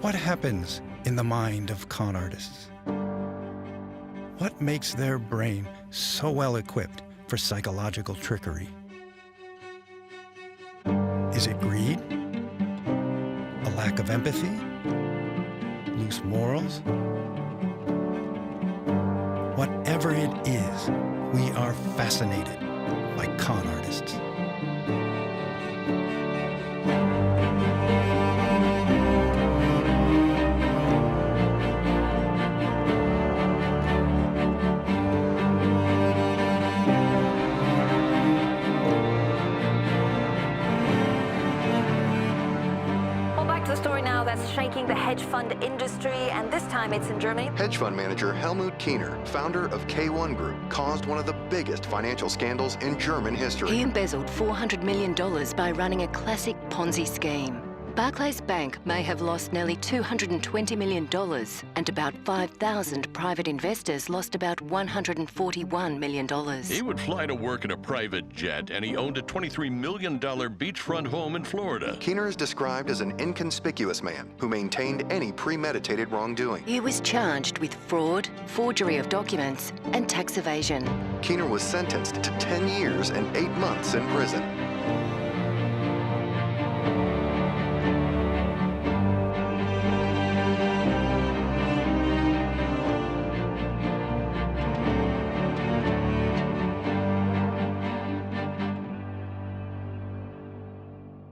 What happens in the mind of con artists? What makes their brain so well equipped for psychological trickery? Is it greed? A lack of empathy? Loose morals? Whatever it is, we are fascinated by con artists. Shaking the hedge fund industry, and this time it's in Germany. Hedge fund manager Helmut Keener, founder of K1 Group, caused one of the biggest financial scandals in German history. He embezzled $400 million by running a classic Ponzi scheme. Barclays Bank may have lost nearly $220 million, and about 5,000 private investors lost about $141 million. He would fly to work in a private jet, and he owned a $23 million beachfront home in Florida. Kiener is described as an inconspicuous man who maintained any premeditated wrongdoing. He was charged with fraud, forgery of documents, and tax evasion. Kiener was sentenced to 10 years and 8 months in prison.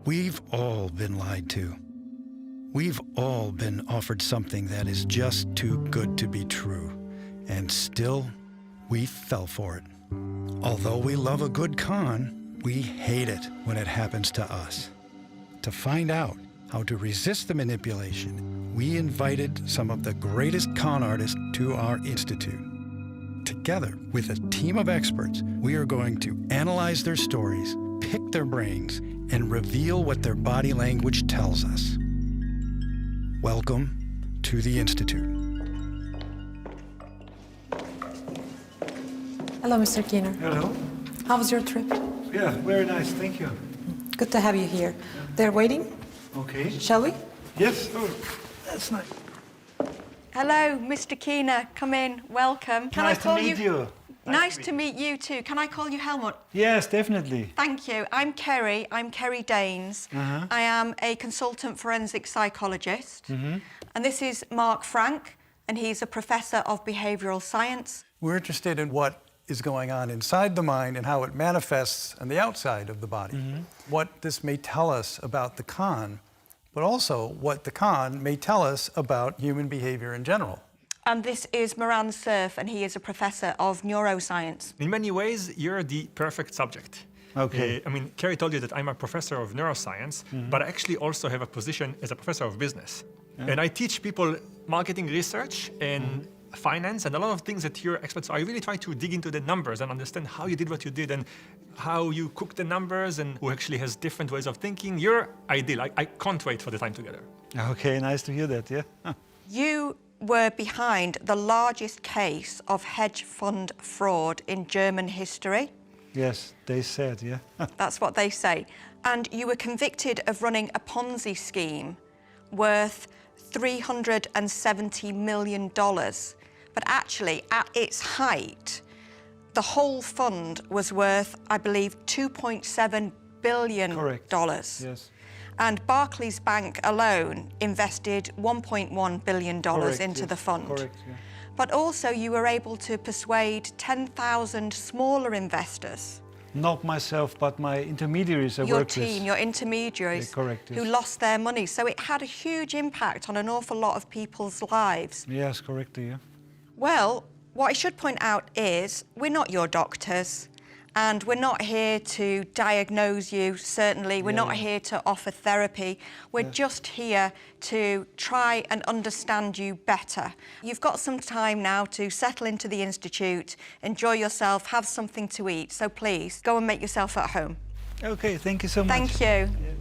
We've all been lied to. We've all been offered something that is just too good to be true, and still, we fell for it. Although we love a good con, we hate it when it happens to us. To find out how to resist the manipulation, we invited some of the greatest con artists to our institute. Together with a team of experts, we are going to analyze their stories, pick their brains, and reveal what their body language tells us. Welcome to the Institute. Hello, Mr. Kiener. Hello. How was your trip? Yeah, very nice, thank you. Good to have you here. They're waiting. Okay. Shall we? Yes, oh, that's nice. Hello, Mr. Kiener. Come in. Welcome. Can Nice I call to meet you. Nice to meet you too. Can I call you Helmut? Yes, definitely. Thank you. I'm Kerry. I'm Kerry Danes. I am a consultant forensic psychologist. And this is Mark Frank, and he's a professor of behavioral science. We're interested in what is going on inside the mind and how it manifests on the outside of the body. What this may tell us about the con, but also what the con may tell us about human behavior in general. And this is Moran Cerf, and he is a professor of neuroscience. In many ways, you're the perfect subject. Okay. I mean, Kerry told you that I'm a professor of neuroscience, but I actually also have a position as a professor of business. And I teach people marketing research and finance and a lot of things that you're experts. So I really try to dig into the numbers and understand how you did what you did and how you cook the numbers and who actually has different ways of thinking. You're ideal. I can't wait for the time together. Okay, nice to hear that, yeah. You were behind the largest case of hedge fund fraud in German history. Yes, they said, yeah. That's what they say. And you were convicted of running a Ponzi scheme worth $370 million. But actually, at its height, the whole fund was worth, I believe, $2.7 billion. Correct. Yes. And Barclays Bank alone invested $1.1 billion into the fund. Correct, yeah. But also you were able to persuade 10,000 smaller investors. Not myself, but my intermediaries I Your worked with. team, your intermediaries, Yeah, correct, yes. who lost their money. So it had a huge impact on an awful lot of people's lives. Yes, correctly, yeah. Well, what I should point out is we're not your doctors. And we're not here to diagnose you, certainly. We're not here to offer therapy. We're just here to try and understand you better. You've got some time now to settle into the Institute, enjoy yourself, have something to eat. So please, go and make yourself at home. Okay, thank you so much. Thank you. Yeah.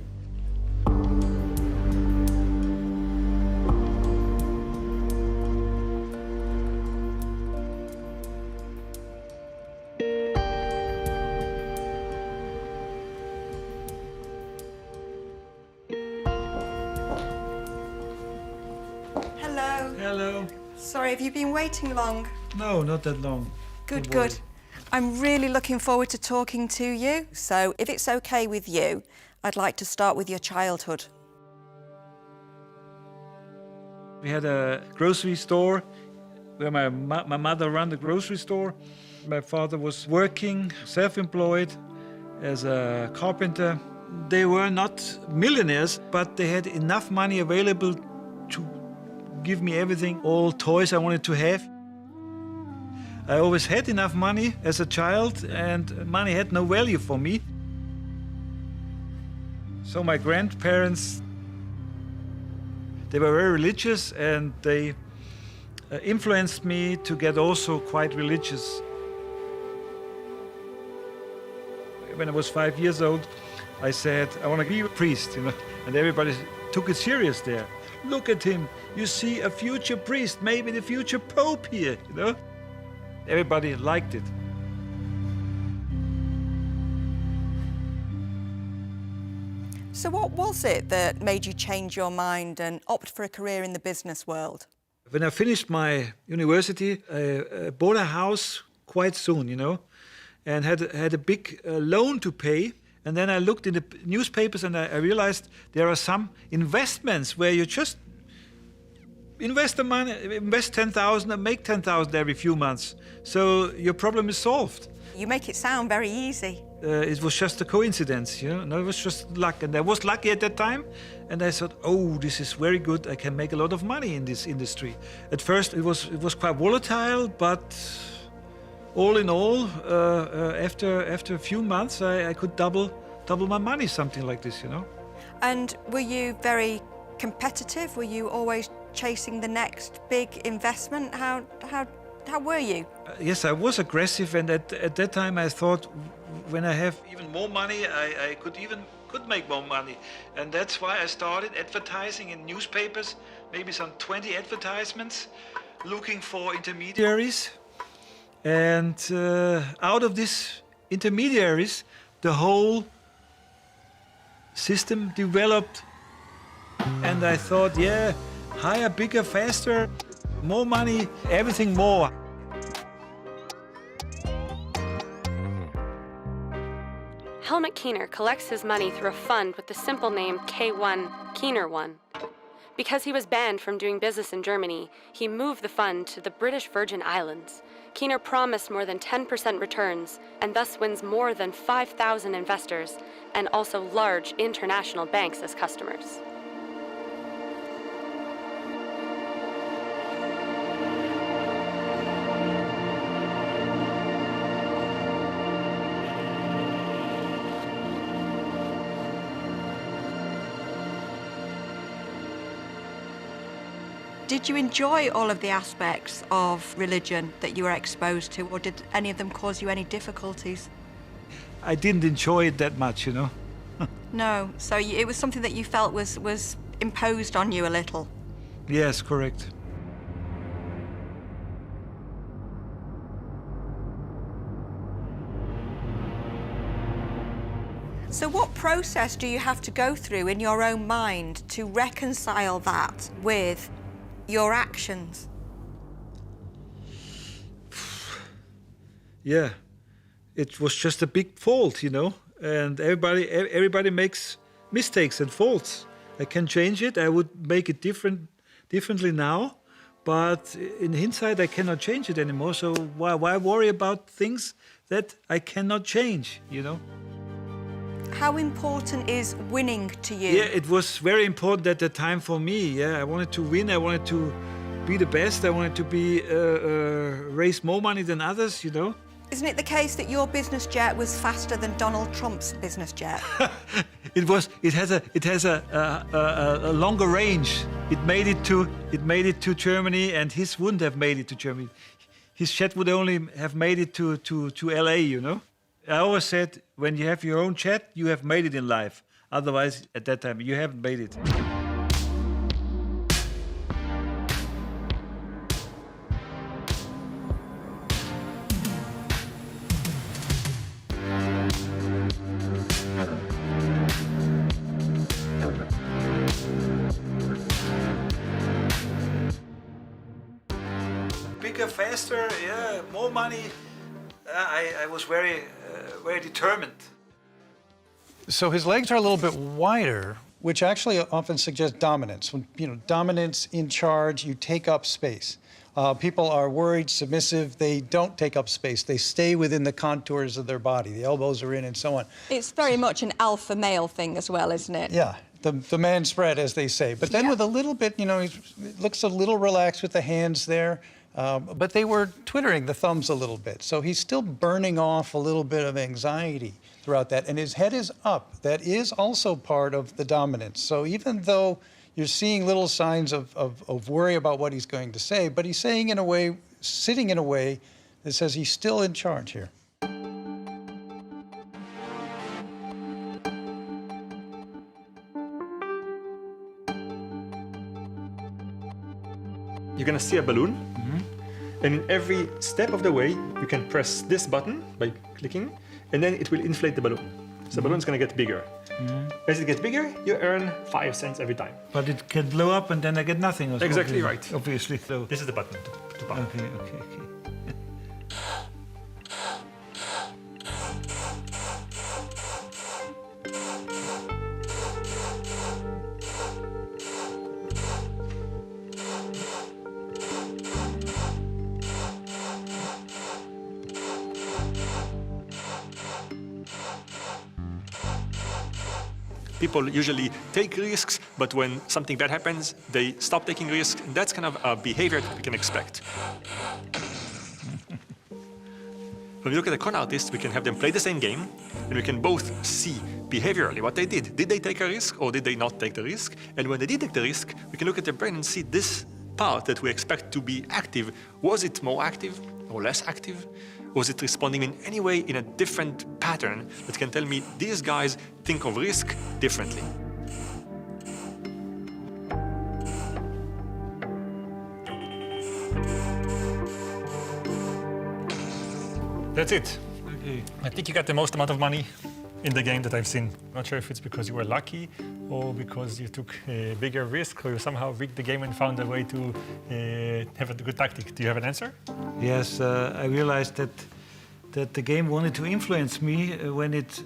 sorry, have you been waiting long? No, not that long. Good, Don't worry. good. I'm really looking forward to talking to you. So if it's okay with you, I'd like to start with your childhood. We had a grocery store where my mother ran the grocery store. My father was working, self-employed, as a carpenter. They were not millionaires, but they had enough money available to give me everything, all toys I wanted to have. I always had enough money as a child, and money had no value for me. So my grandparents, they were very religious, and they influenced me to get also quite religious. When I was 5 years old, I said, I want to be a priest, and everybody took it serious there. Look at him, you see a future priest, maybe the future pope here, Everybody liked it. So what was it that made you change your mind and opt for a career in the business world? When I finished my university, I bought a house quite soon, and had a big loan to pay. And then I looked in the newspapers and I realized there are some investments where you just invest the money, invest 10,000 and make 10,000 every few months. So your problem is solved. You make it sound very easy. It was just a coincidence, No, it was just luck. And I was lucky at that time. And I thought, oh, this is very good. I can make a lot of money in this industry. At first, it was quite volatile, but all in all, after a few months, I could double my money, something like this, And were you very competitive? Were you always chasing the next big investment? How were you? Yes, I was aggressive, and at that time I thought, when I have even more money, I could make more money, and that's why I started advertising in newspapers, maybe some 20 advertisements, looking for intermediaries, and out of these intermediaries, the whole system developed, and I thought, yeah, higher, bigger, faster, more money, everything more. Helmut Keener collects his money through a fund with the simple name K1, Kiener 1. Because he was banned from doing business in Germany, he moved the fund to the British Virgin Islands. Kiener promised more than 10% returns and thus wins more than 5,000 investors and also large international banks as customers. Did you enjoy all of the aspects of religion that you were exposed to, or did any of them cause you any difficulties? I didn't enjoy it that much, No, so it was something that you felt was imposed on you a little? Yes, correct. So what process do you have to go through in your own mind to reconcile that with your actions? Yeah, it was just a big fault, and everybody makes mistakes and faults. I can change it. I would make it differently now, but in hindsight, I cannot change it anymore. So why worry about things that I cannot change, How important is winning to you? Yeah, it was very important at the time for me. Yeah, I wanted to win. I wanted to be the best. I wanted to raise more money than others. Isn't it the case that your business jet was faster than Donald Trump's business jet? It has a longer range. It made it to Germany, and his wouldn't have made it to Germany. His jet would only have made it to LA. I always said, when you have your own jet, you have made it in life. Otherwise, at that time, you haven't made it. faster, yeah, more money. I was very determined. So his legs are a little bit wider, which actually often suggests dominance. When, dominance, in charge, you take up space. People are worried, submissive, they don't take up space. They stay within the contours of their body. The elbows are in and so on. It's very much an alpha male thing as well, isn't it? Yeah, the man spread, as they say. But then with a little bit, he looks a little relaxed with the hands there. But they were twiddling the thumbs a little bit. So he's still burning off a little bit of anxiety throughout that. And his head is up. That is also part of the dominance. So even though you're seeing little signs of worry about what he's going to say, but he's saying in a way, sitting in a way that says he's still in charge here. You're gonna see a balloon, and in every step of the way, you can press this button by clicking, and then it will inflate the balloon. So the balloon's gonna get bigger. As it gets bigger, you earn 5 cents every time. But it can blow up and then I get nothing. Exactly right. Obviously. So. This is the button to pump. Okay. People usually take risks, but when something bad happens, they stop taking risks, and that's kind of a behavior that we can expect. When we look at a con artist, we can have them play the same game, and we can both see behaviorally what they did. Did they take a risk, or did they not take the risk? And when they did take the risk, we can look at their brain and see this part that we expect to be active. Was it more active or less active? Was it responding in any way in a different pattern that can tell me these guys think of risk differently? That's it. Okay. I think you got the most amount of money in the game that I've seen. Not sure if it's because you were lucky or because you took a bigger risk or you somehow rigged the game and found a way to have a good tactic. Do you have an answer? Yes, I realized that the game wanted to influence me when it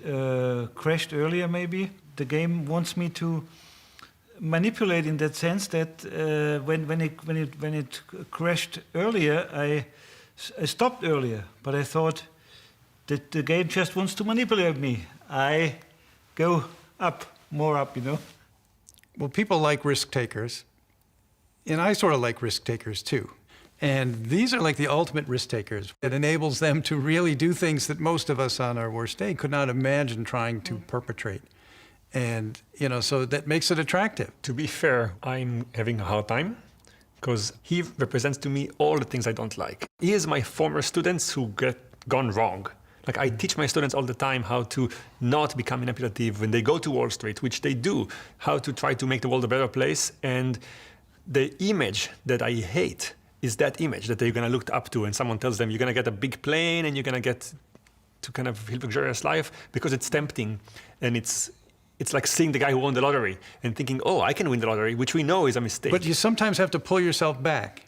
crashed earlier, maybe. The game wants me to manipulate in that sense that when it crashed earlier, I stopped earlier. But I thought that the game just wants to manipulate me. I go up, more up, Well, people like risk takers, and I sort of like risk takers too. And these are like the ultimate risk takers. It enables them to really do things that most of us on our worst day could not imagine trying to perpetrate. And, so that makes it attractive. To be fair, I'm having a hard time because he represents to me all the things I don't like. He is my former students who get gone wrong. Like I teach my students all the time how to not become manipulative when they go to Wall Street, which they do, how to try to make the world a better place. And the image that I hate is that image that they're going to look up to, and someone tells them you're going to get a big plane and you're going to get to kind of live a luxurious life because it's tempting. And it's like seeing the guy who won the lottery and thinking, oh, I can win the lottery, which we know is a mistake. But you sometimes have to pull yourself back.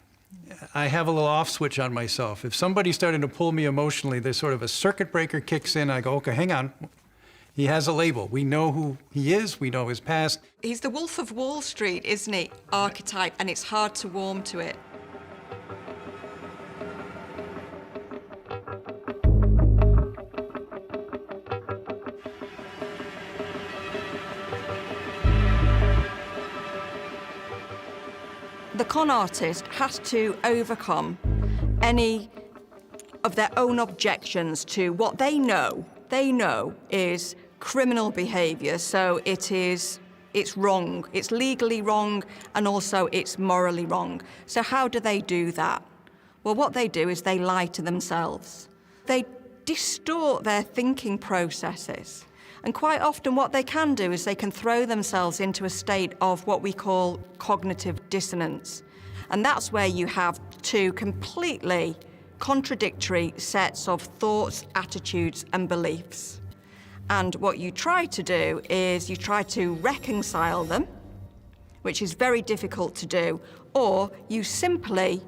I have a little off switch on myself. If somebody's starting to pull me emotionally, there's sort of a circuit breaker kicks in. I go, okay, hang on. He has a label. We know who he is. We know his past. He's the Wolf of Wall Street, isn't he? Archetype, and it's hard to warm to it. The con artist has to overcome any of their own objections to what they know is criminal behavior. So it's wrong, it's legally wrong, and also it's morally wrong. So how do they do that? Well, what they do is they lie to themselves. They distort their thinking processes. And quite often what they can do is they can throw themselves into a state of what we call cognitive dissonance. And that's where you have two completely contradictory sets of thoughts, attitudes, and beliefs. And what you try to do is you try to reconcile them, which is very difficult to do, or you simply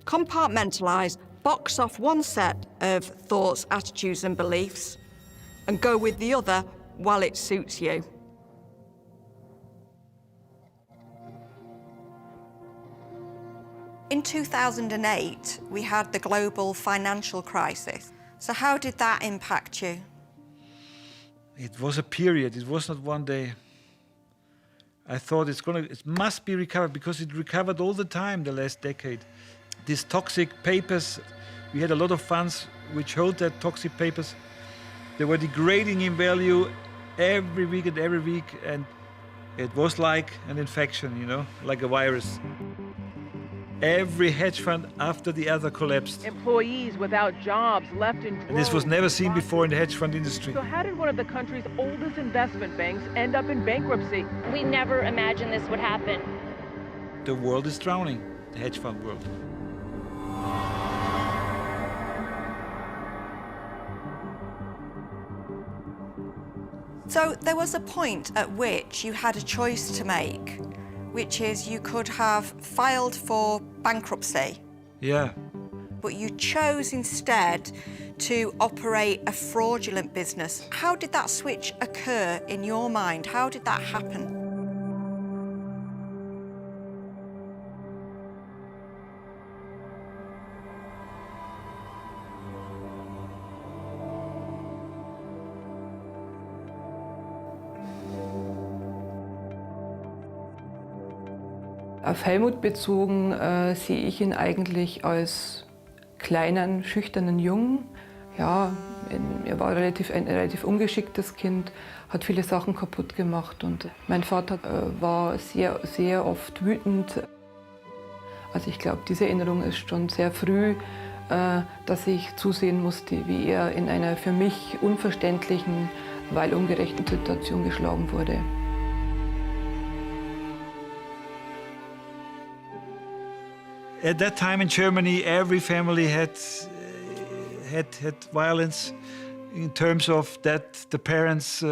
Compartmentalise, box off one set of thoughts, attitudes and beliefs and go with the other while it suits you. In 2008, we had the global financial crisis. So how did that impact you? It was a period, it was not one day. I thought it must be recovered because it recovered all the time the last decade. These toxic papers, we had a lot of funds which held that toxic papers. They were degrading in value every week, and it was like an infection, you know, like a virus. Every hedge fund after the other collapsed. Employees without jobs left in droves. And this was never seen before in the hedge fund industry. So how did one of the country's oldest investment banks end up in bankruptcy? We never imagined this would happen. The world is drowning, the hedge fund world. So there was a point at which you had a choice to make, which is you could have filed for bankruptcy. Yeah. But you chose instead to operate a fraudulent business. How did that switch occur in your mind? How did that happen? Auf Helmut bezogen sehe ich ihn eigentlich als kleinen, schüchternen Jungen. Ja, er war ein relativ ungeschicktes Kind, hat viele Sachen kaputt gemacht und mein Vater war sehr, sehr oft wütend. Also ich glaube, diese Erinnerung ist schon sehr früh, dass ich zusehen musste, wie er in einer für mich unverständlichen, weil ungerechten Situation geschlagen wurde. At that time in Germany, every family had violence in terms of that the parents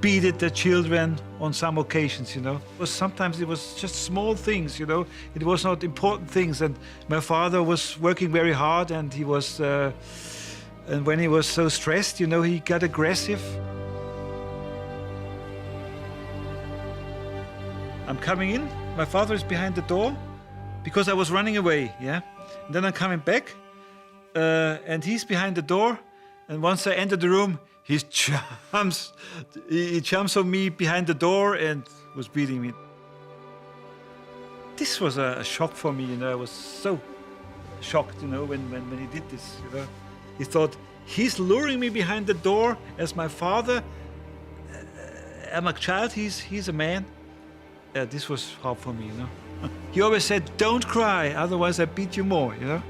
beat their children on some occasions, you know. Sometimes it was just small things, you know. It was not important things. And my father was working very hard, and he was, and when he was so stressed, you know, he got aggressive. I'm coming in. My father is behind the door. Because I was running away, yeah? And then I'm coming back, and he's behind the door, and once I enter the room, he jumps on me behind the door and was beating me. This was a shock for me, you know. I was so shocked, you know, when he did this, you know. He thought, he's luring me behind the door as my father. I'm a child, he's a man. Yeah, this was hard for me, you know. He always said, don't cry, otherwise I beat you more, you know?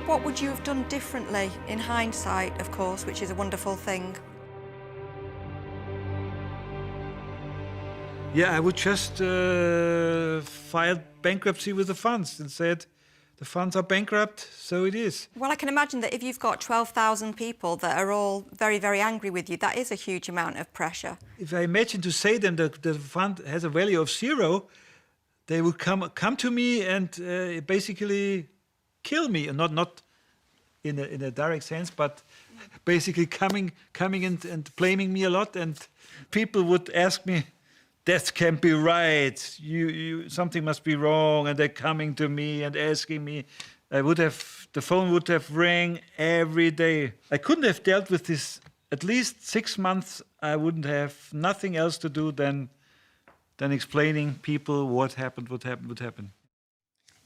What would you have done differently in hindsight, of course, which is a wonderful thing? Yeah, I would just file bankruptcy with the funds and said, the funds are bankrupt, so it is. Well, I can imagine that if you've got 12,000 people that are all very, very angry with you, that is a huge amount of pressure. If I imagine to say them that the fund has a value of 0, they would come to me and basically kill me, and not in a direct sense, but basically coming and blaming me a lot, and people would ask me, that can't be right. Something must be wrong, and they're coming to me and asking me. The phone would have rang every day. I couldn't have dealt with this. At least 6 months, I wouldn't have nothing else to do than explaining people what happened.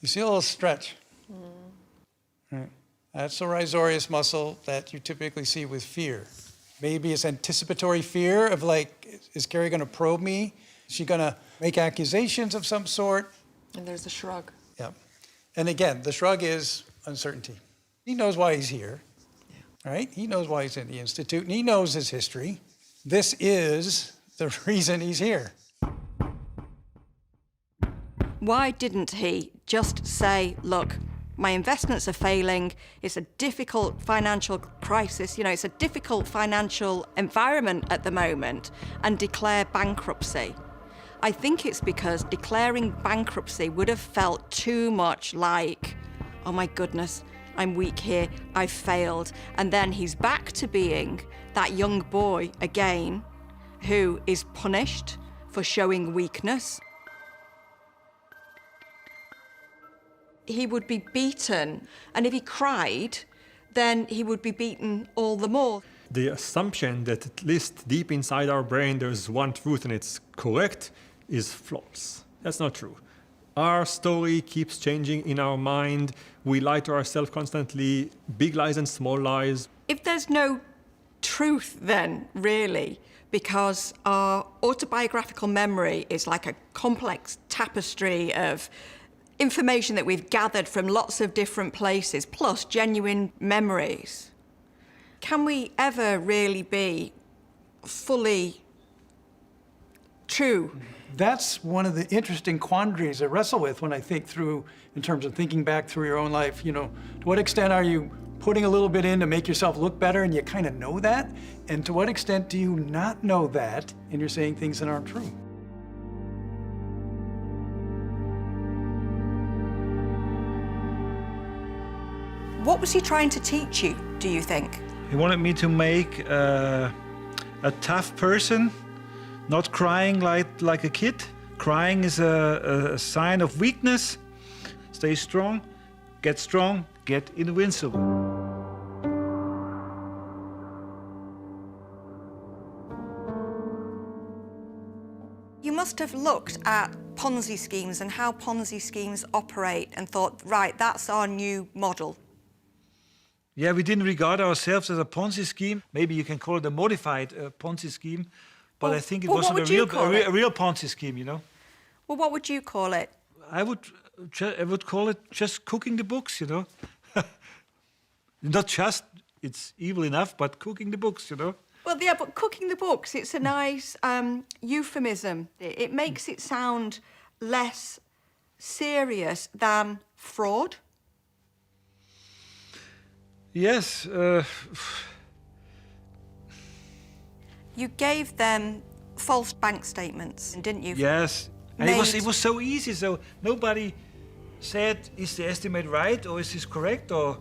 You see a little stretch. Right. That's the risorius muscle that you typically see with fear. Maybe it's anticipatory fear of like, is Carrie going to probe me? Is she going to make accusations of some sort? And there's the shrug. Yeah. And again, the shrug is uncertainty. He knows why he's here, right? He knows why he's in the Institute, and he knows his history. This is the reason he's here. Why didn't he just say, look, My investments are failing. It's a difficult financial crisis. You know, it's a difficult financial environment at the moment, and declare bankruptcy. I think it's because declaring bankruptcy would have felt too much like, oh my goodness, I'm weak here, I've failed. And then he's back to being that young boy again who is punished for showing weakness. He would be beaten, and if he cried, then he would be beaten all the more. The assumption that at least deep inside our brain there's one truth and it's correct is false. That's not true. Our story keeps changing in our mind. We lie to ourselves constantly, big lies and small lies. If there's no truth then, really, because our autobiographical memory is like a complex tapestry of information that we've gathered from lots of different places, plus genuine memories. Can we ever really be fully true? That's one of the interesting quandaries I wrestle with when I think through, in terms of thinking back through your own life. You know, to what extent are you putting a little bit in to make yourself look better and you kind of know that? And to what extent do you not know that and you're saying things that aren't true? What was he trying to teach you, do you think? He wanted me to make a tough person, not crying like a kid. Crying is a sign of weakness. Stay strong, get invincible. You must have looked at Ponzi schemes and how Ponzi schemes operate and thought, right, that's our new model. Yeah, we didn't regard ourselves as a Ponzi scheme. Maybe you can call it a modified Ponzi scheme, but Well, I think it well, wasn't what would you call it? a real Ponzi scheme, you know? Well, what would you call it? I would call it just cooking the books, you know? Not just, it's evil enough, but cooking the books, you know? Well, yeah, but cooking the books, it's a nice euphemism. It makes it sound less serious than fraud. Yes. You gave them false bank statements, didn't you? Yes. And it was so easy, so nobody said, is the estimate right, or is this correct, or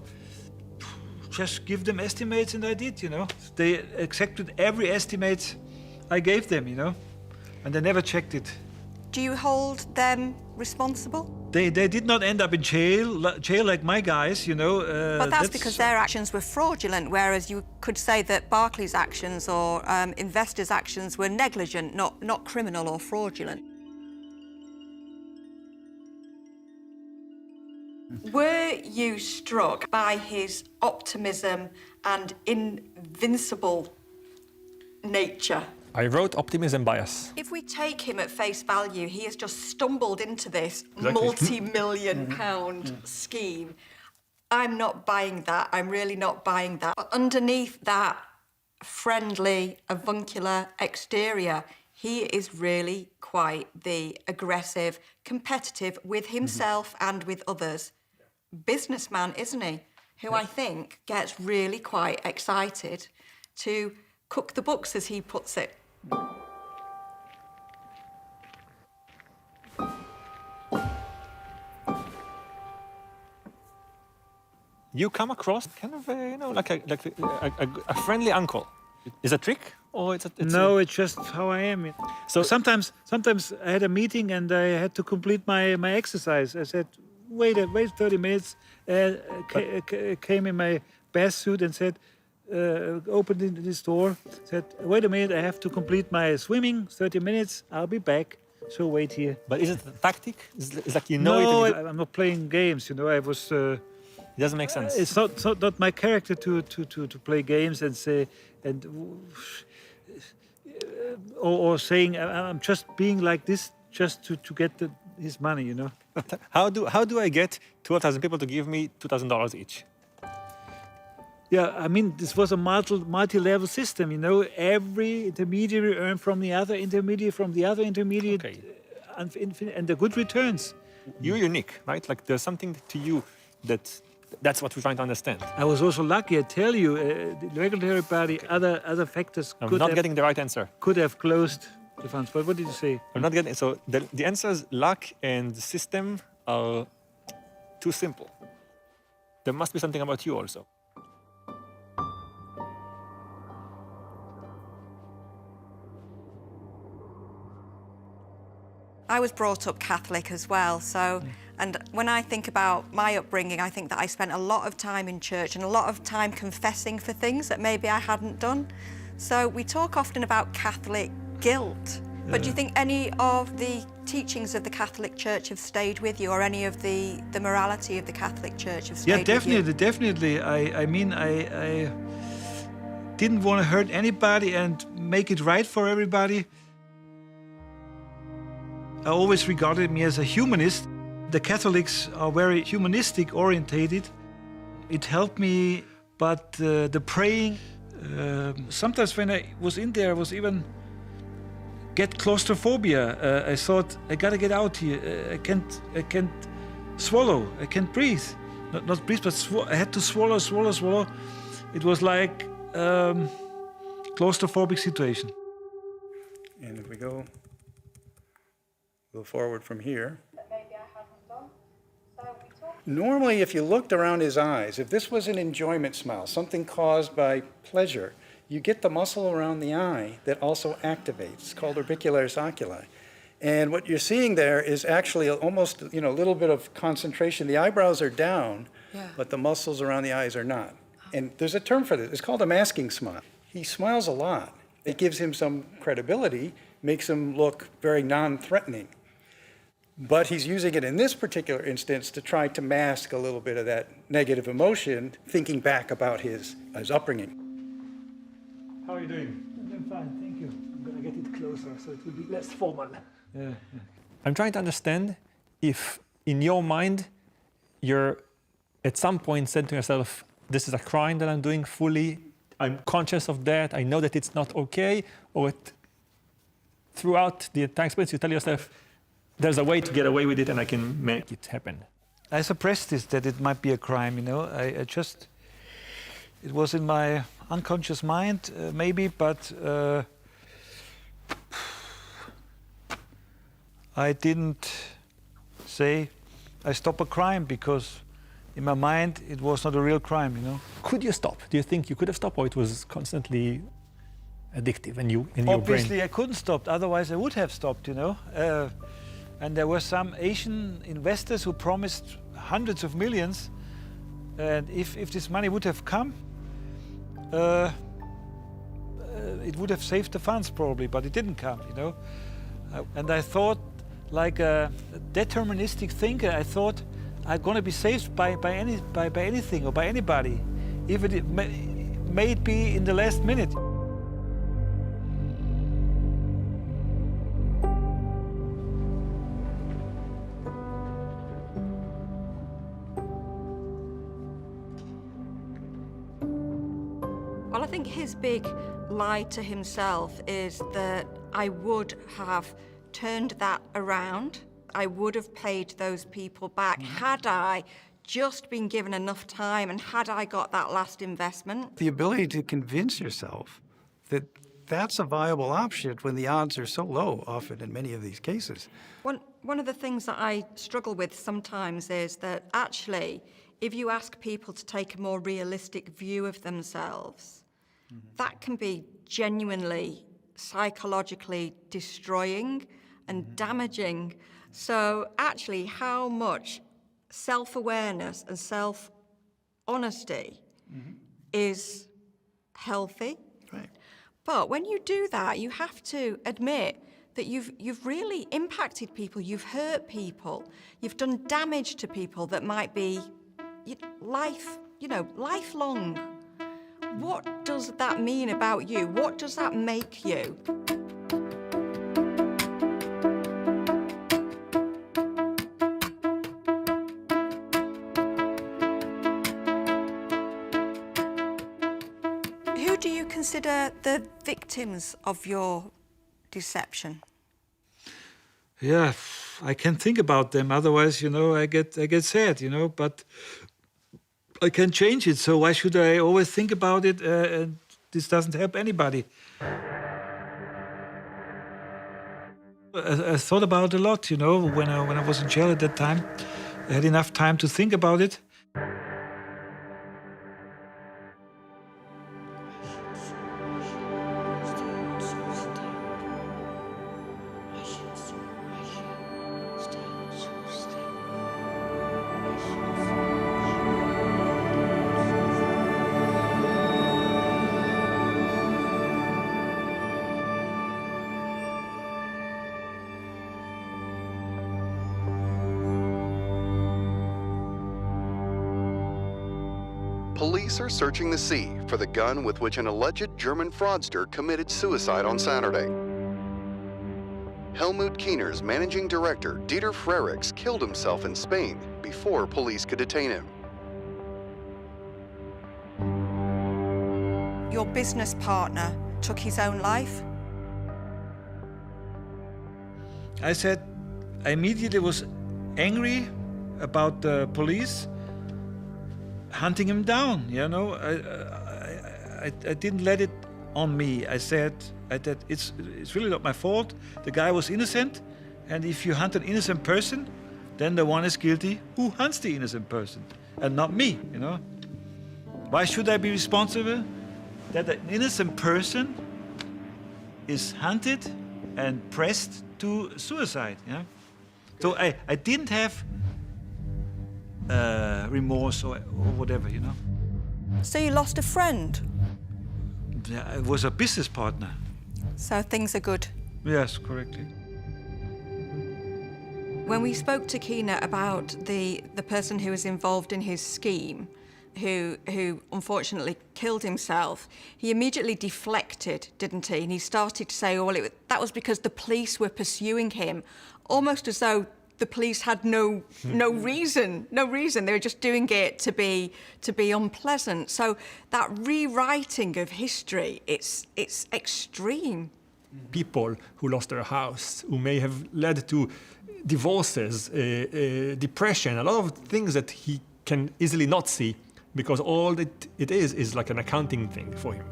just give them estimates, and I did, you know. They accepted every estimate I gave them, you know, and they never checked it. Do you hold them responsible? They did not end up in jail like my guys, you know. But that's because their actions were fraudulent, whereas you could say that Barclays' actions or investors' actions were negligent, not criminal or fraudulent. Were you struck by his optimism and invincible nature? I wrote Optimism Bias. If we take him at face value, he has just stumbled into this Exactly. multi-million pound scheme. I'm not buying that. I'm really not buying that. But underneath that friendly, avuncular exterior, he is really quite the aggressive, competitive with himself and with others businessman, isn't he? Who I think gets really quite excited to cook the books, as he puts it. You come across kind of, you know, like a friendly uncle. Is it a trick, or it's it's just how I am. So sometimes I had a meeting and I had to complete my exercise. I said, wait 30 minutes. Came in my bath suit and said, opened this door. Said, wait a minute, I have to complete my swimming. 30 minutes. I'll be back. So wait here. But is it a tactic? It's like you know no, it. I'm not playing games. You know, I was. It doesn't make sense. It's not my character to play games and say or saying I'm just being like this just to get his money, you know. How do I get 12,000 people to give me $2,000 each? Yeah, I mean, this was a multi-level system, you know. Every intermediary earned from the other intermediary, Okay. and the good returns. You're unique, right? Like there's something to you That's what we're trying to understand. I was also lucky, I tell you, the regulatory body, other factors I'm not getting the right answer. Could have closed the funds. But what did you say? I'm not getting, so the answers, luck and the system are too simple. There must be something about you also. I was brought up Catholic as well, so, and when I think about my upbringing, I think that I spent a lot of time in church and a lot of time confessing for things that maybe I hadn't done. So we talk often about Catholic guilt, but do you think any of the teachings of the Catholic Church have stayed with you, or any of the morality of the Catholic Church have stayed with you? Yeah, definitely. I mean, I didn't want to hurt anybody and make it right for everybody. I always regarded me as a humanist. The Catholics are very humanistic orientated. It helped me, but the praying, sometimes when I was in there, I was even get claustrophobia. I thought, I gotta get out here. I can't swallow. I can't breathe. Not breathe, but I had to swallow. It was like claustrophobic situation. And if we go forward from here. Normally, if you looked around his eyes, if this was an enjoyment smile, something caused by pleasure, you get the muscle around the eye that also activates. It's called orbicularis oculi. And what you're seeing there is actually almost, a little bit of concentration. The eyebrows are down, but the muscles around the eyes are not. And there's a term for this. It's called a masking smile. He smiles a lot. It gives him some credibility, makes him look very non-threatening. But he's using it in this particular instance to try to mask a little bit of that negative emotion, thinking back about his upbringing. How are you doing? I'm doing fine, thank you. I'm going to get it closer so it will be less formal. Yeah. I'm trying to understand if, in your mind, you're at some point said to yourself, this is a crime that I'm doing fully, I'm conscious of that, I know that it's not okay, or throughout the entire experience you tell yourself, there's a way to get away with it and I can make it happen. I suppressed this, that it might be a crime, it was in my unconscious mind, maybe, but I didn't say I stop a crime because in my mind it was not a real crime, Could you stop? Do you think you could have stopped, or it was constantly addictive in your brain? Obviously I couldn't stop, otherwise I would have stopped, And there were some Asian investors who promised hundreds of millions, and if this money would have come, it would have saved the funds probably, but it didn't come, And I thought, like a deterministic thinker, I thought I'm going to be saved by anything or by anybody, even it may be in the last minute. Well, I think his big lie to himself is that I would have turned that around. I would have paid those people back had I just been given enough time and had I got that last investment. The ability to convince yourself that that's a viable option when the odds are so low, often in many of these cases. One of the things that I struggle with sometimes is that actually, if you ask people to take a more realistic view of themselves, that can be genuinely psychologically destroying and damaging. So actually, how much self-awareness and self-honesty is healthy. Right. But when you do that, you have to admit that you've really impacted people, you've hurt people, you've done damage to people that might be lifelong. What does that mean about you? What does that make you? Who do you consider the victims of your deception? Yeah, I can think about them. Otherwise, I get sad. But I can change it, so why should I always think about it? And this doesn't help anybody. I thought about it a lot, you know, when I was in jail at that time. I had enough time to think about it. Police are searching the sea for the gun with which an alleged German fraudster committed suicide on Saturday. Helmut Keener's managing director, Dieter Frerichs, killed himself in Spain before police could detain him. Your business partner took his own life? I said, I immediately was angry about the police hunting him down, you know. I didn't let it on me. I said it's really not my fault. The guy was innocent, and if you hunt an innocent person, then the one is guilty who hunts the innocent person, and not me, you know. Why should I be responsible that an innocent person is hunted and pressed to suicide, yeah? So I didn't have remorse or whatever, you know. So you lost a friend? Yeah, it was a business partner. So things are good? Yes, correctly. When we spoke to Kiener about the person who was involved in his scheme, who unfortunately killed himself, he immediately deflected, didn't he? And he started to say, well, that was because the police were pursuing him, almost as though the police had no reason. They were just doing it to be unpleasant. So that rewriting of history, it's extreme. People who lost their house, who may have led to divorces, depression, a lot of things that he can easily not see, because all that it is like an accounting thing for him.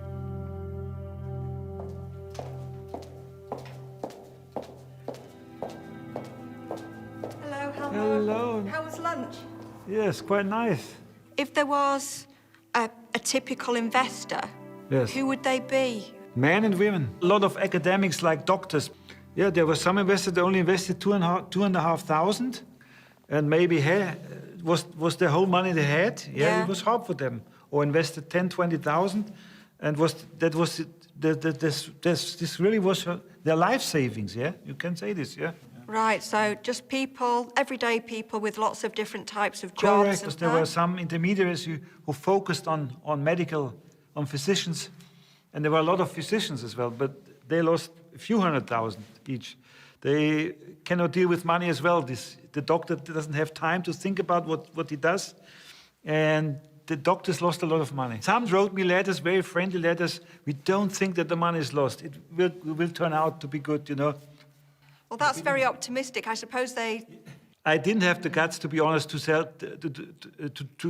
Hello. How was lunch? Yes, quite nice. If there was a typical investor, yes, who would they be? Men and women. A lot of academics like doctors. Yeah, there were some investors that only invested 2,500, and maybe was their whole money they had. Yeah, it was hard for them. Or invested 10, 20,000, and this really was their life savings. Yeah, you can say this. Yeah. Right, so just people, everyday people with lots of different types of jobs. Correct, because there were some intermediaries who focused on physicians, and there were a lot of physicians as well, but they lost a few 100,000 each. They cannot deal with money as well. The doctor doesn't have time to think about what he does, and the doctors lost a lot of money. Some wrote me letters, very friendly letters. We don't think that the money is lost. It will turn out to be good, you know. Well, that's very optimistic. I suppose they... I didn't have the guts, to be honest, to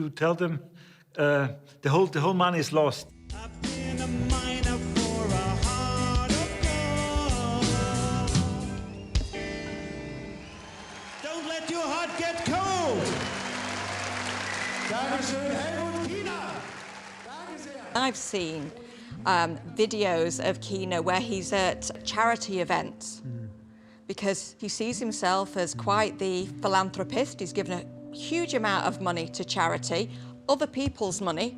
tell them the whole money is lost. I've been a miner for a heart of gold. Don't let your heart get cold. Dankeschön, Helmut Keener. I've seen videos of Kiener where he's at charity events. Because he sees himself as quite the philanthropist. He's given a huge amount of money to charity, other people's money,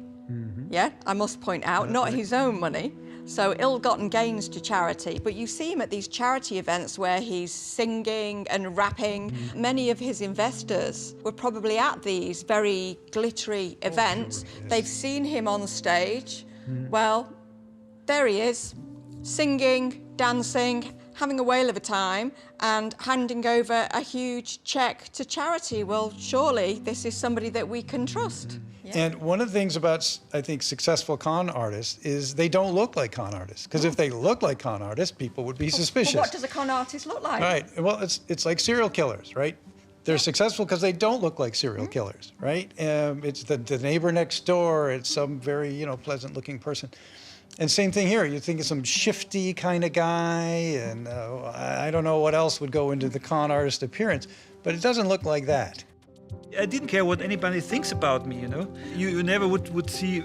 yeah, I must point out, not his own money, so ill-gotten gains to charity. But you see him at these charity events where he's singing and rapping. Many of his investors were probably at these very glittery events. They've seen him on stage. Well, there he is, singing, dancing, having a whale of a time and handing over a huge check to charity. Well, surely this is somebody that we can trust. Yeah. And one of the things about, I think, successful con artists is they don't look like con artists. Because if they look like con artists, people would be suspicious. Well, what does a con artist look like? Right. Well, it's like serial killers, right? They're successful because they don't look like serial killers, right? It's the neighbor next door. It's some very, you know, pleasant-looking person. And same thing here. You think of some shifty kind of guy, and I don't know what else would go into the con artist appearance, but it doesn't look like that. I didn't care what anybody thinks about me, you know. You never would see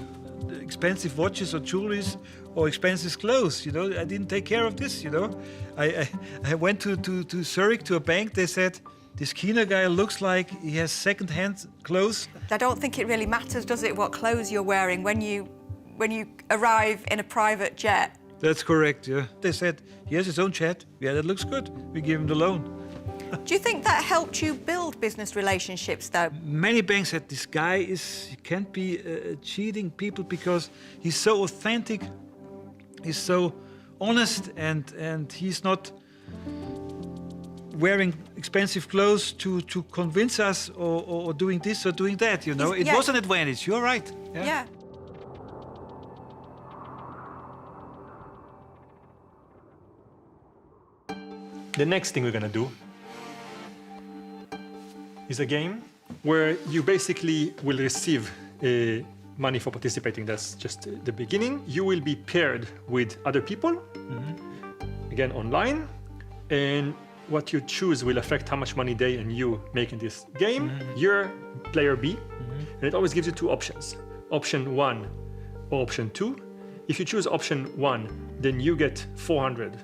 expensive watches or jewelries or expensive clothes, you know. I didn't take care of this, you know. I went to Zurich to a bank. They said, this Kiener guy looks like he has second-hand clothes. I don't think it really matters, does it, what clothes you're wearing when you arrive in a private jet? That's correct, yeah. They said, he has his own jet. Yeah, that looks good. We give him the loan. Do you think that helped you build business relationships, though? Many banks said this guy he can't be cheating people because he's so authentic, he's so honest, and he's not wearing expensive clothes to convince us or doing this or doing that, you know. It was an advantage, you're right. Yeah. The next thing we're gonna do is a game where you basically will receive money for participating. That's just the beginning. You will be paired with other people, again online, and what you choose will affect how much money they and you make in this game. You're player B, and it always gives you two options. Option 1 or option 2. If you choose option 1, then you get 400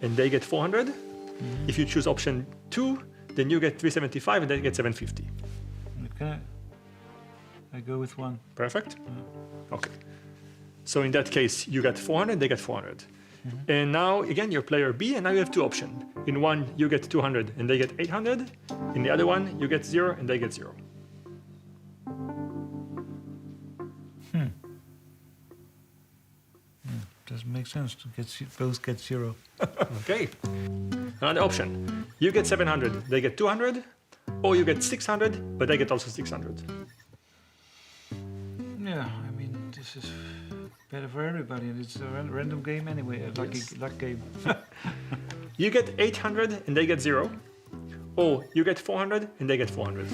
and they get 400. If you choose option 2, then you get 375 and they get 750. Okay. I go with 1. Perfect. Okay. So in that case, you get 400, they get 400. And now, again, you're player B, and now you have two options. In one, you get 200 and they get 800. In the other one, you get 0 and they get 0. Doesn't make sense to both get 0. Okay. Another option. You get 700, they get 200, or you get 600, but they get also 600. Yeah, I mean, this is better for everybody, and it's a random game anyway, a luck game. You get 800 and they get 0, or you get 400 and they get 400.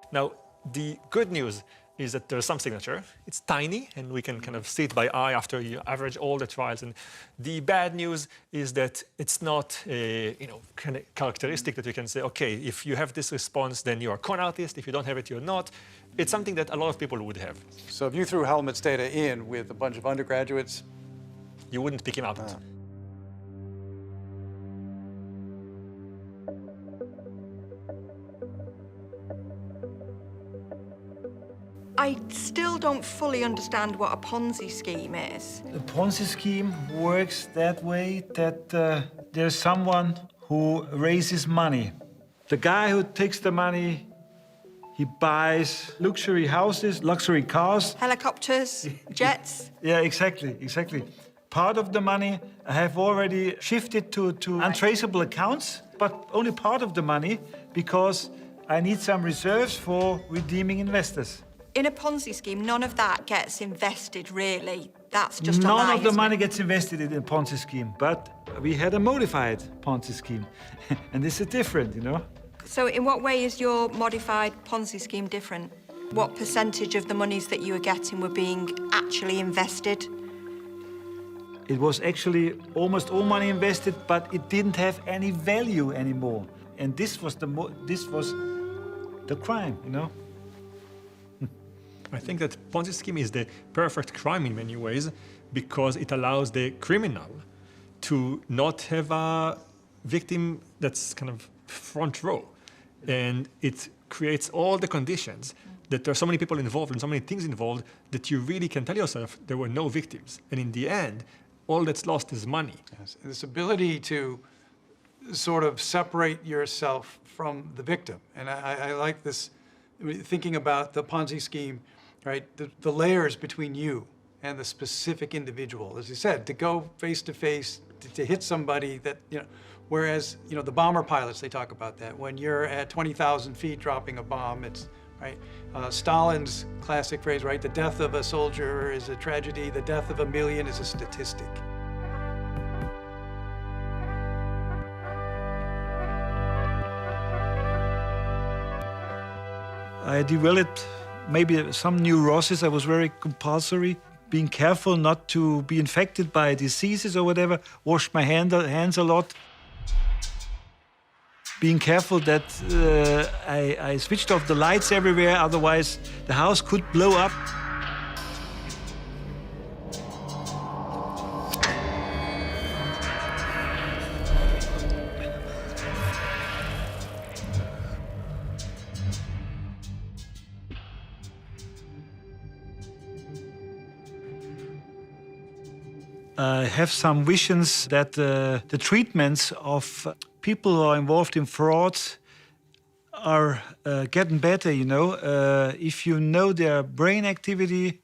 Now, the good news is that there's some signature. It's tiny, and we can kind of see it by eye after you average all the trials. And the bad news is that it's not a kind of characteristic that we can say, okay, if you have this response, then you're a con artist. If you don't have it, you're not. It's something that a lot of people would have. So if you threw Helmut's data in with a bunch of undergraduates, you wouldn't pick him out. I still don't fully understand what a Ponzi scheme is. The Ponzi scheme works that way that there's someone who raises money. The guy who takes the money, he buys luxury houses, luxury cars. Helicopters, jets. Yeah, exactly. Part of the money I have already shifted to untraceable accounts, but only part of the money because I need some reserves for redeeming investors. In a Ponzi scheme, none of that gets invested, really. That's just a lie, None of the isn't money it? gets invested in a Ponzi scheme, but we had a modified Ponzi scheme. And this is different, you know? So in what way is your modified Ponzi scheme different? What percentage of the monies that you were getting were being actually invested? It was actually almost all money invested, but it didn't have any value anymore. And this was the crime, you know? I think that Ponzi scheme is the perfect crime in many ways because it allows the criminal to not have a victim that's kind of front row. And it creates all the conditions that there are so many people involved and so many things involved that you really can tell yourself there were no victims. And in the end, all that's lost is money. yes, this ability to sort of separate yourself from the victim. And I like this, thinking about the Ponzi scheme, right? The layers between you and the specific individual. As you said, to go face to face, to hit somebody that, whereas, the bomber pilots, they talk about that. When you're at 20,000 feet dropping a bomb, it's right? Stalin's classic phrase, right? The death of a soldier is a tragedy, the death of a million is a statistic. I developed maybe some neuroses. I was very compulsory, being careful not to be infected by diseases or whatever, washed my hands a lot. Being careful that I switched off the lights everywhere, otherwise the house could blow up. I have some visions that the treatments of people who are involved in frauds are getting better, you know. If you know their brain activity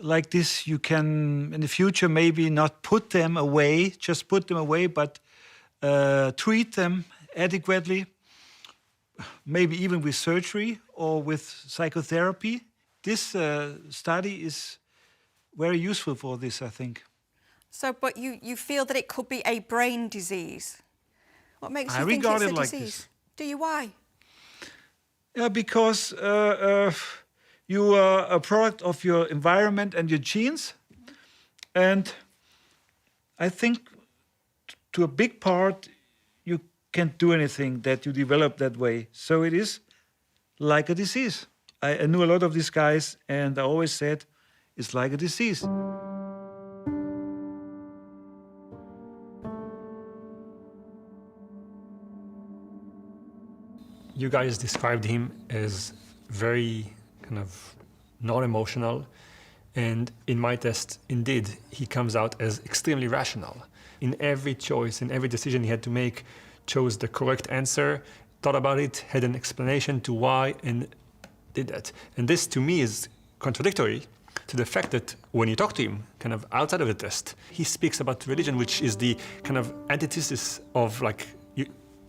like this, you can, in the future, maybe not put them away, just put them away, but treat them adequately, maybe even with surgery or with psychotherapy. This study is very useful for this, I think. So, but you feel that it could be a brain disease? What makes you think it's a disease? Do you? Why? Yeah, because you are a product of your environment and your genes. And I think to a big part, you can't do anything that you develop that way. So it is like a disease. I knew a lot of these guys, and I always said, it's like a disease. You guys described him as very kind of not emotional, and in my test, indeed, he comes out as extremely rational. In every choice, in every decision he had to make, chose the correct answer, thought about it, had an explanation to why, and did that. And this, to me, is contradictory to the fact that when you talk to him, kind of outside of the test, he speaks about religion, which is the kind of antithesis of like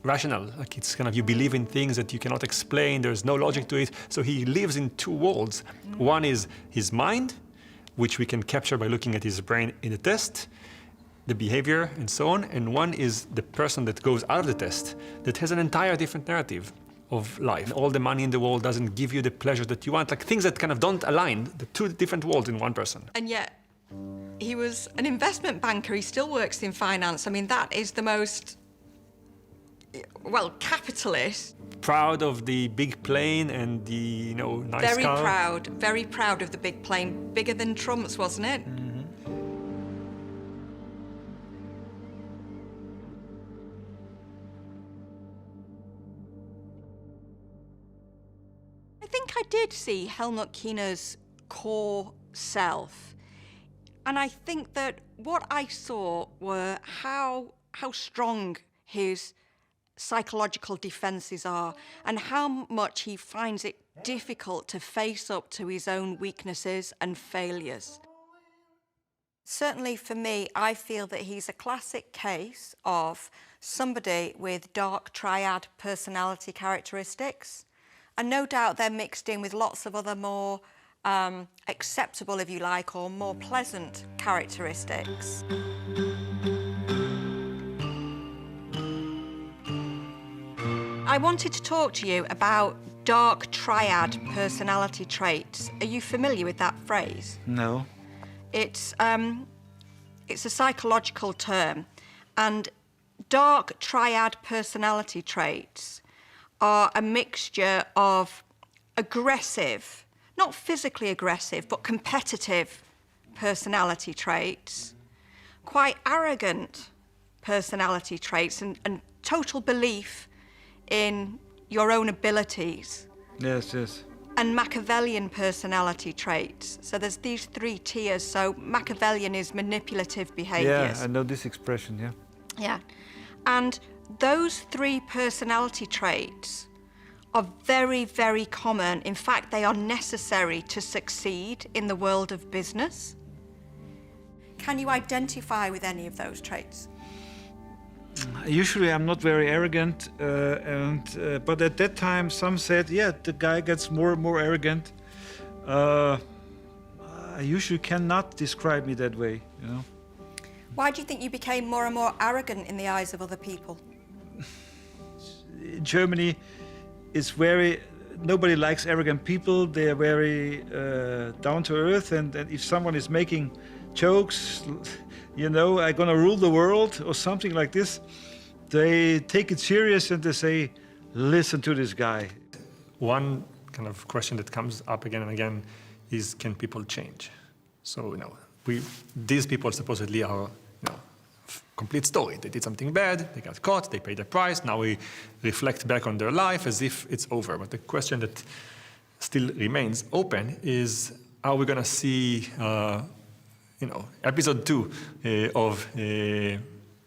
rational, like it's kind of you believe in things that you cannot explain, there's no logic to it. So he lives in two worlds. One is his mind, which we can capture by looking at his brain in the test, the behavior and so on. And one is the person that goes out of the test that has an entire different narrative of life. All the money in the world doesn't give you the pleasure that you want, like things that kind of don't align, the two different worlds in one person. And yet, he was an investment banker, he still works in finance. I mean, that is the most, well, capitalist. Proud of the big plane and the, you know, nice car. Very proud of the big plane. Bigger than Trump's, wasn't it? Mm-hmm. I think I did see Helmut Keener's core self. And I think that what I saw were how strong his psychological defenses are and how much he finds it difficult to face up to his own weaknesses and failures. Certainly for me, I feel that he's a classic case of somebody with dark triad personality characteristics. And no doubt they're mixed in with lots of other more acceptable, if you like, or more pleasant characteristics. I wanted to talk to you about dark triad personality traits. Are you familiar with that phrase? No. It's a psychological term, and dark triad personality traits are a mixture of aggressive, not physically aggressive, but competitive personality traits, quite arrogant personality traits, and total belief in your own abilities. Yes, yes. And Machiavellian personality traits. So there's these three tiers. So Machiavellian is manipulative behaviours. Yeah, I know this expression, yeah. Yeah. And those three personality traits are very, very common. In fact, they are necessary to succeed in the world of business. Can you identify with any of those traits? Usually I'm not very arrogant, but at that time some said, yeah, the guy gets more and more arrogant. I usually cannot describe me that way, you know. Why do you think you became more and more arrogant in the eyes of other people? In Germany, it's nobody likes arrogant people. They are very down to earth, and if someone is making jokes, you know, I'm gonna rule the world or something like this, they take it serious and they say, listen to this guy. One kind of question that comes up again and again is, can people change? So, you know, these people supposedly are, you know, complete story. They did something bad, they got caught, they paid the price, now we reflect back on their life as if it's over. But the question that still remains open is, are we gonna see, you know, episode 2 of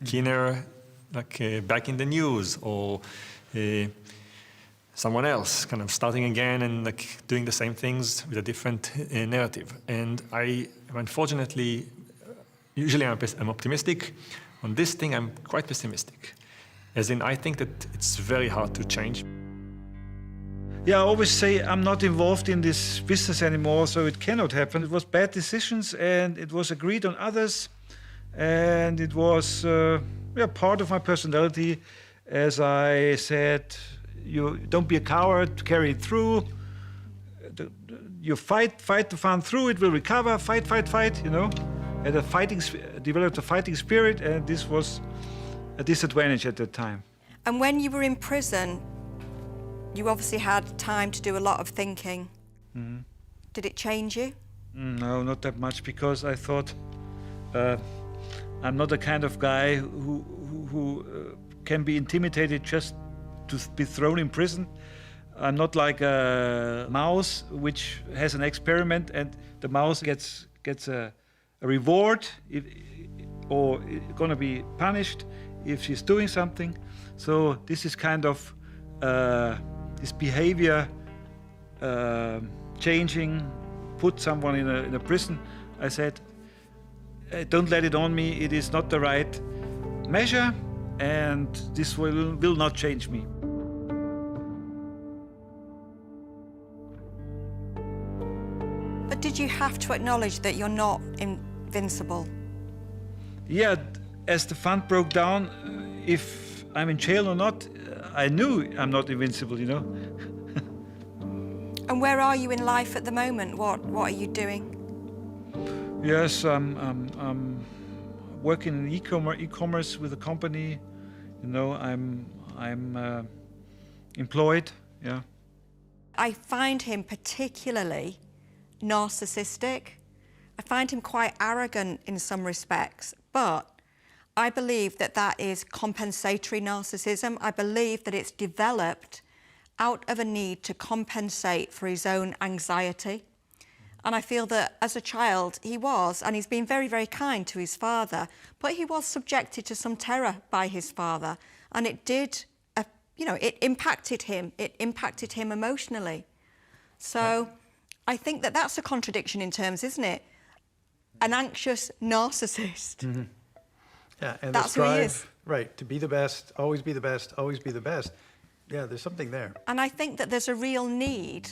Kiener back in the news, or someone else kind of starting again and like doing the same things with a different narrative? And I am unfortunately, usually I'm optimistic. On this thing, I'm quite pessimistic. As in, I think that it's very hard to change. Yeah, I always say I'm not involved in this business anymore, so it cannot happen. It was bad decisions, and it was agreed on others, and it was part of my personality. As I said, you don't be a coward, carry it through. You fight the fun through, it will recover, fight, you know. And developed a fighting spirit, and this was a disadvantage at that time. And when you were in prison, you obviously had time to do a lot of thinking. Mm-hmm. Did it change you? No, not that much, because I thought I'm not the kind of guy who can be intimidated just to be thrown in prison. I'm not like a mouse which has an experiment and the mouse gets a reward or gonna be punished if she's doing something. So this is kind of this behavior changing, put someone in a prison. I said, don't let it on me. It is not the right measure, and this will not change me. But did you have to acknowledge that you're not invincible? Yeah, as the fund broke down, if I'm in jail or not, I knew I'm not invincible, you know. And where are you in life at the moment? What are you doing? Yes, I'm working in e-commerce with a company. You know, I'm employed. Yeah. I find him particularly narcissistic. I find him quite arrogant in some respects, but I believe that that is compensatory narcissism. I believe that it's developed out of a need to compensate for his own anxiety. And I feel that as a child he was, and he's been very, very kind to his father, but he was subjected to some terror by his father, and it did, you know, it impacted him. It impacted him emotionally. So I think that that's a contradiction in terms, isn't it? An anxious narcissist. Mm-hmm. Yeah, and that's the who he strive, is. right, to be the best, always be the best, always be the best. Yeah, there's something there. And I think that there's a real need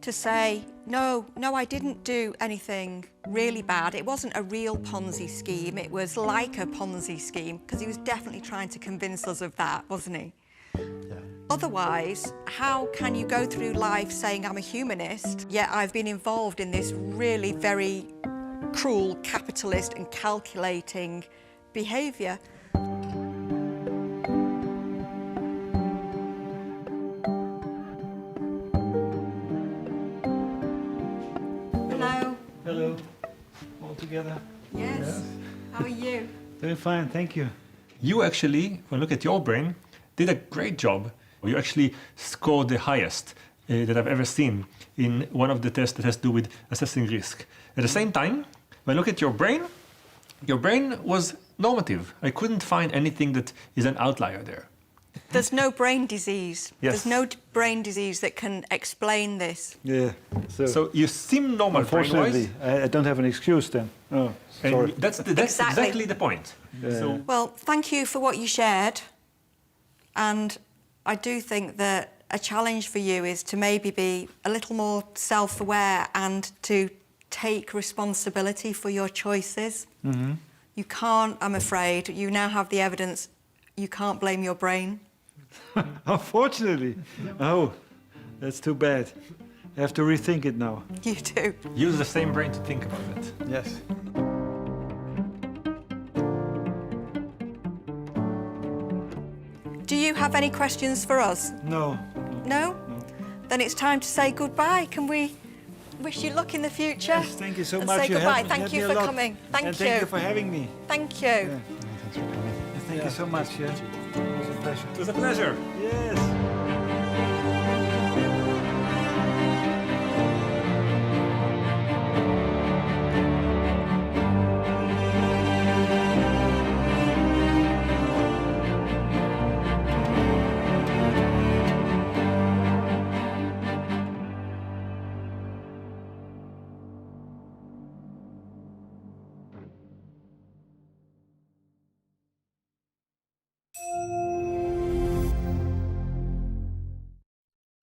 to say, no, I didn't do anything really bad. It wasn't a real Ponzi scheme. It was like a Ponzi scheme, because he was definitely trying to convince us of that, wasn't he? Yeah. Otherwise, how can you go through life saying I'm a humanist, yet I've been involved in this really very cruel, capitalist and calculating behaviour? Hello. Hello. All together. Yes. How are you? Doing fine, thank you. You actually, when I look at your brain, did a great job. You actually scored the highest that I've ever seen in one of the tests that has to do with assessing risk. At the same time, when I look at your brain was normative. I couldn't find anything that is an outlier there. There's no brain disease. Yes. There's no brain disease that can explain this. Yeah. So you seem normal brain-wise. Unfortunately, I don't have an excuse then. Oh, sorry. And that's exactly the point. Well, thank you for what you shared. And I do think that a challenge for you is to maybe be a little more self-aware and to take responsibility for your choices. Mm-hmm. You can't, I'm afraid, you now have the evidence, you can't blame your brain. Unfortunately. Oh, that's too bad. I have to rethink it now. You do. Use the same brain to think about it. Yes. Do you have any questions for us? No. No? Then it's time to say goodbye. Can we wish you luck in the future? Yes, thank you so and much. Say goodbye. Thank you for coming. Thank you for having me. Thank you. Yeah. Thank you so much. Yeah. It was a pleasure. It was a pleasure.